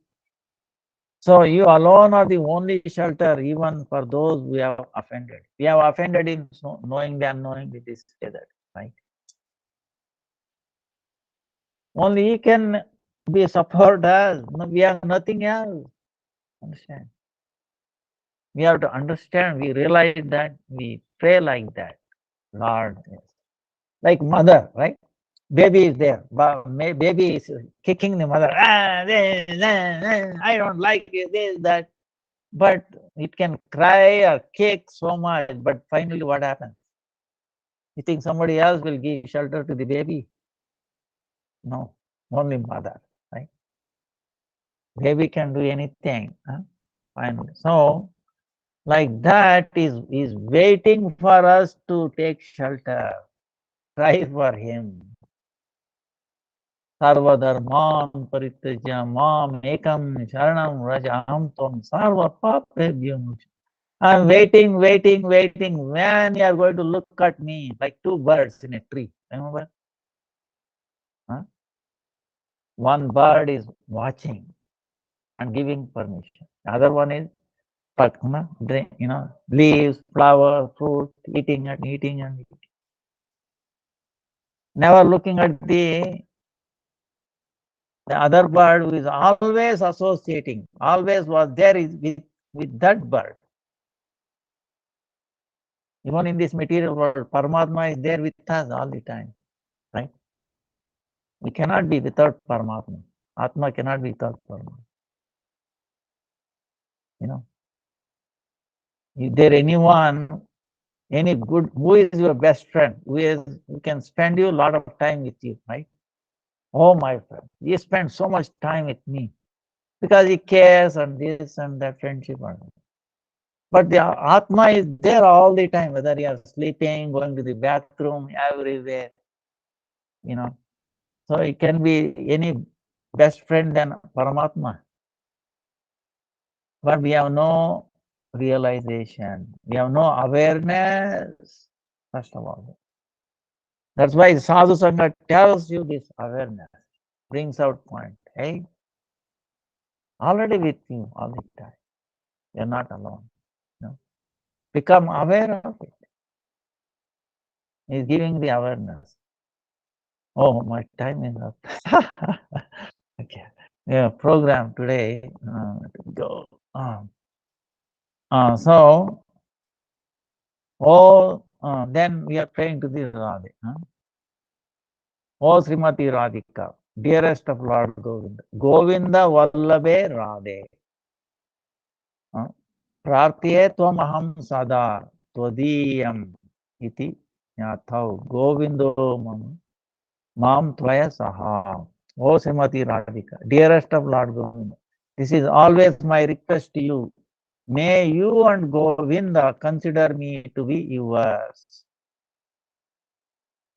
Speaker 1: So, you alone are the only shelter, even for those who have offended. We have offended him, so knowing them, knowing it is together, right? Only he can be support us. No, we have nothing else. Understand? We have to understand. We realize that we pray like that. Lord, yes. Like mother, right? Baby is there. Baby is kicking the mother. I don't like this, that. But it can cry or kick so much. But finally, what happens? You think somebody else will give shelter to the baby? No, only mother, right? Baby can do anything. Huh? Finally. So, like that is waiting for us to take shelter. Cry for him. Sarvadharman parityaja mam ekam sharanam raj aham tvam sarva papebhyo muchyate. I'm waiting, waiting, waiting. When you are going to look at me like two birds in a tree. Remember? Huh? One bird is watching and giving permission. The other one is drink, leaves, flowers, fruit, eating and eating and eating. Never looking at the other bird who is always associating, always was there with that bird. Even in this material world, Paramatma is there with us all the time, right? We cannot be without Paramatma. Atma cannot be without Paramatma. Is there anyone, any good, who is your best friend, who can spend you a lot of time with you, right? Oh, my friend, he spends so much time with me because he cares and this and that friendship. But the Atma is there all the time, whether you are sleeping, going to the bathroom, everywhere, So it can be any best friend than Paramatma. But we have no realization. We have no awareness, first of all. That's why Sadhu Sangha tells you this awareness, brings out point. Hey, already with you all the time. You're not alone. Become aware of it. He's giving the awareness. Oh, my time is up. Okay. Yeah, program today. Go. So, then we are praying to the Radhe. Oh, Srimati Radhika, dearest of Lord Govinda. Govinda Vallabhe Radhe. Prartye tvam aham sada twadiyam iti yathau Govindo mam tvaya saha. Oh, Srimati Radhika, dearest of Lord Govinda. This is always my request to you. May you and Govinda consider me to be yours.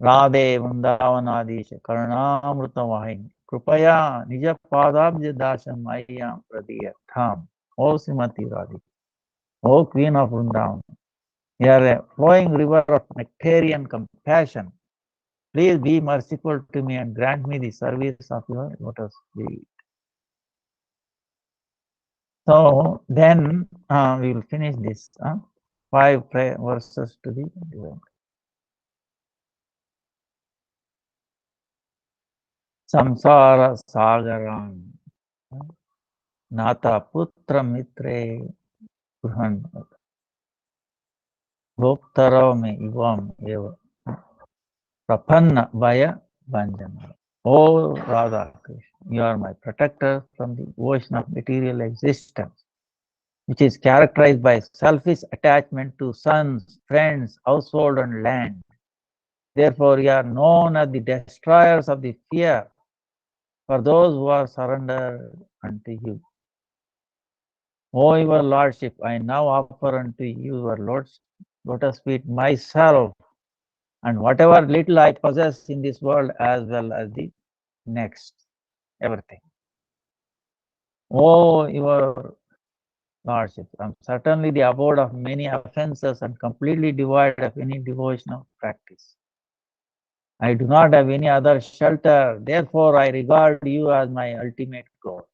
Speaker 1: Radhe Vrindavanadisha Karnamrita Vahini Krupaya Nija Padabja Dasam Ayyam Pradiyatham. O Srimati Radhika, O Queen of Vrindavan, you are a flowing river of nectarian compassion. Please be merciful to me and grant me the service of your lotus feet. So then we will finish this 5 verses to the divine. Samsara Sagaram Nata Putra Mitre Gruhan Bhoktarao me Ivam Eva Prapanna Vaya Banjana. Oh Radha Krishna, you are my protector from the ocean of material existence, which is characterized by selfish attachment to sons, friends, household, and land. Therefore, you are known as the destroyers of the fear for those who are surrendered unto you. O your Lordship, I now offer unto you, your lotus feet, myself, and whatever little I possess in this world as well as the next, everything. O your Lordship, I am certainly the abode of many offences and completely devoid of any devotional practice. I do not have any other shelter, therefore I regard you as my ultimate goal.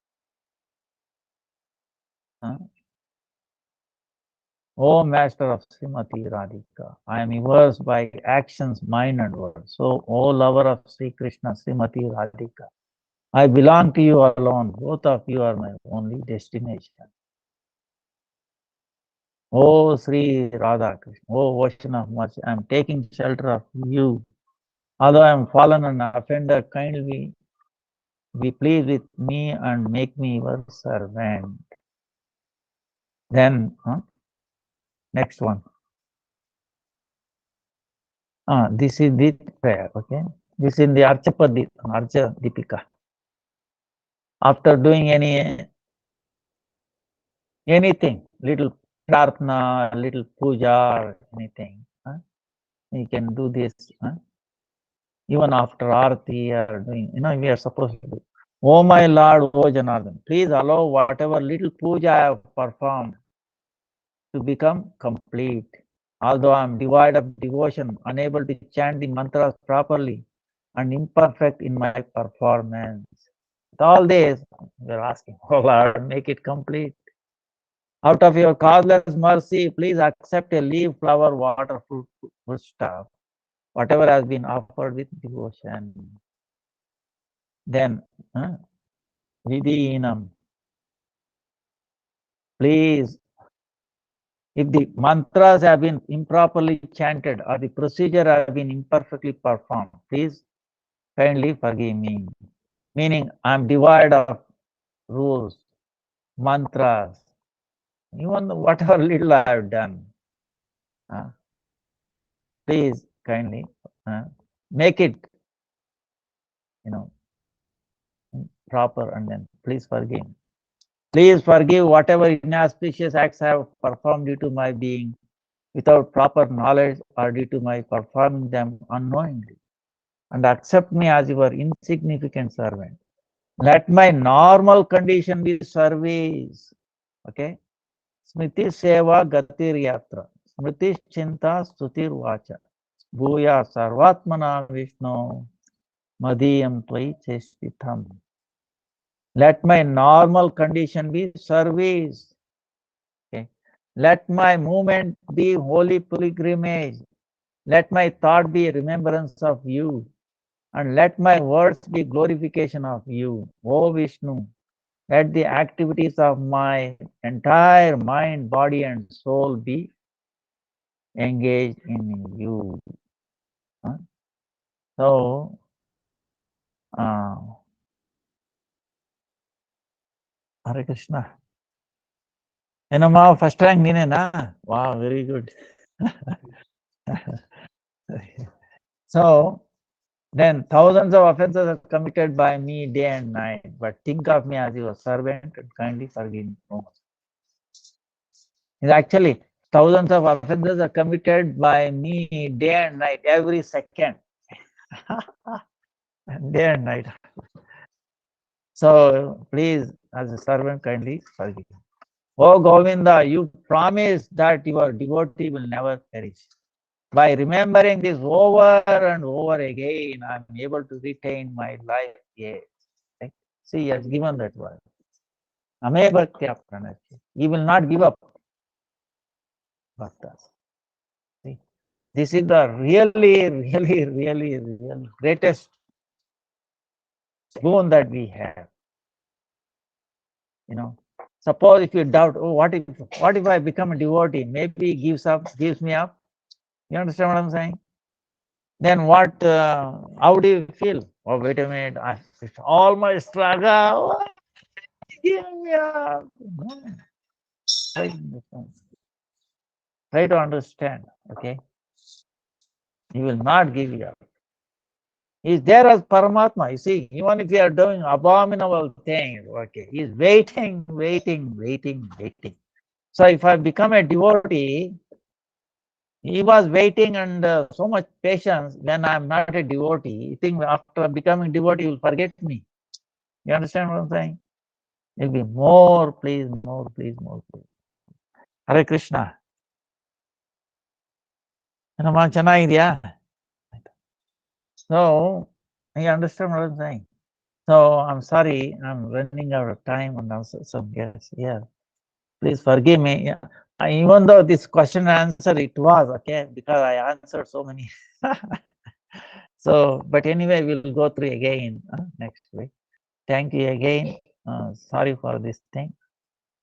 Speaker 1: O Master of Srimati Radhika, I am yours by actions, mind and word. So, O lover of Sri Krishna, Srimati Radhika, I belong to you alone. Both of you are my only destination. O Sri Radha Krishna, O ocean of mercy, I am taking shelter of you. Although I am fallen and offender, kindly be pleased with me and make me your servant. Then, next one. This is the prayer, okay? This is in the Archa Dipika. After doing anything, little prarthana, little puja, or anything, you can do this. Even after arati or doing, we are supposed to do. Oh my Lord, O Janardhan, please allow whatever little puja I have performed to become complete. Although I am devoid of devotion, unable to chant the mantras properly, and imperfect in my performance. With all this, we are asking, oh Lord, make it complete. Out of your causeless mercy, please accept a leaf, flower, water, fruit, stuff, whatever has been offered with devotion. Then, Vidinam, please, if the mantras have been improperly chanted or the procedure have been imperfectly performed, please kindly forgive me. Meaning, I am devoid of rules, mantras, even whatever little I have done. Please kindly make it, proper, and then please forgive. Please forgive whatever inauspicious acts I have performed due to my being without proper knowledge or due to my performing them unknowingly, and accept me as your insignificant servant. Let my normal condition be service. Okay? Smriti seva gatir yatra. Smriti chinta stutir vacha. Bhuya sarvatmana Vishnu. Madhiyam tvai chestitam. Let my normal condition be service. Okay? Let my movement be holy pilgrimage. Let my thought be remembrance of you. And let my words be glorification of you. O Vishnu, let the activities of my entire mind, body, and soul be engaged in you. So, Hare Krishna. First rank neenena? Wow, very good. So, then thousands of offenses are committed by me day and night, but think of me as your servant and kindly forgive me. Actually, thousands of offenses are committed by me day and night, every second. Day and night. So please, as a servant, kindly forgive. Oh Govinda, you promised that your devotee will never perish. By remembering this over and over again, I am able to retain my life. Yes. See, he has given that word. He will not give up. Bhaktas. See, this is the really greatest boon that we have. Suppose if you doubt, oh, what if I become a devotee? Maybe he gives me up. You understand what I'm saying? Then what? How do you feel? Oh, wait a minute! It's all my struggle. Give me up. Try to understand. Okay, he will not give you up. He's there as Paramatma. You see, even if you are doing abominable things, okay, he's waiting, waiting, waiting, waiting. So if I become a devotee, he was waiting and so much patience when I'm not a devotee. You think after becoming devotee, he will forget me. You understand what I'm saying? He'll be more, please, more, please, more, please. Hare Krishna. ಏನಮ್ಮ ಚೆನ್ನಾಗಿದ್ಯಾ? So, you understand what I'm saying? So, I'm sorry, I'm running out of time and also some guests. Yeah, please forgive me. Yeah. Even though this question and answer it was, okay, because I answered so many. So, but anyway, we'll go through again next week. Thank you again. Sorry for this thing.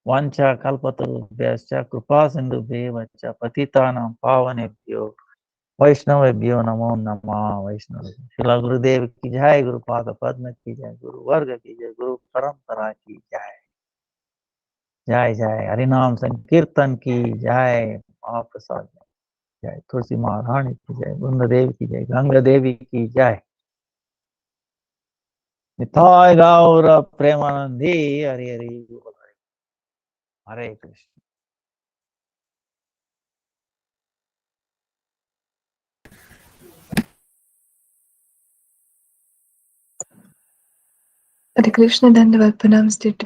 Speaker 1: Vancha kalpatarubhyascha kripa sindhubhyeva patitanam pavanebhyo वैष्णवेभ्यो नमो नमः। वैष्णव श्रीला गुरुदेव की जय, गुरुपाद पद्म की जय, गुरु वर्ग की जय, गुरु परंपरा की जय। जय जय हरिनाम संकीर्तन की जय, महाप्रसाद जय, तुलसी महारानी की जय, वृंददेव की जय, गंगा देवी की जय। निताय गौर प्रेमानंदी हरि हरि बोल। हरे Krishna.
Speaker 2: Hare Krishna, Dandavat Pranam, State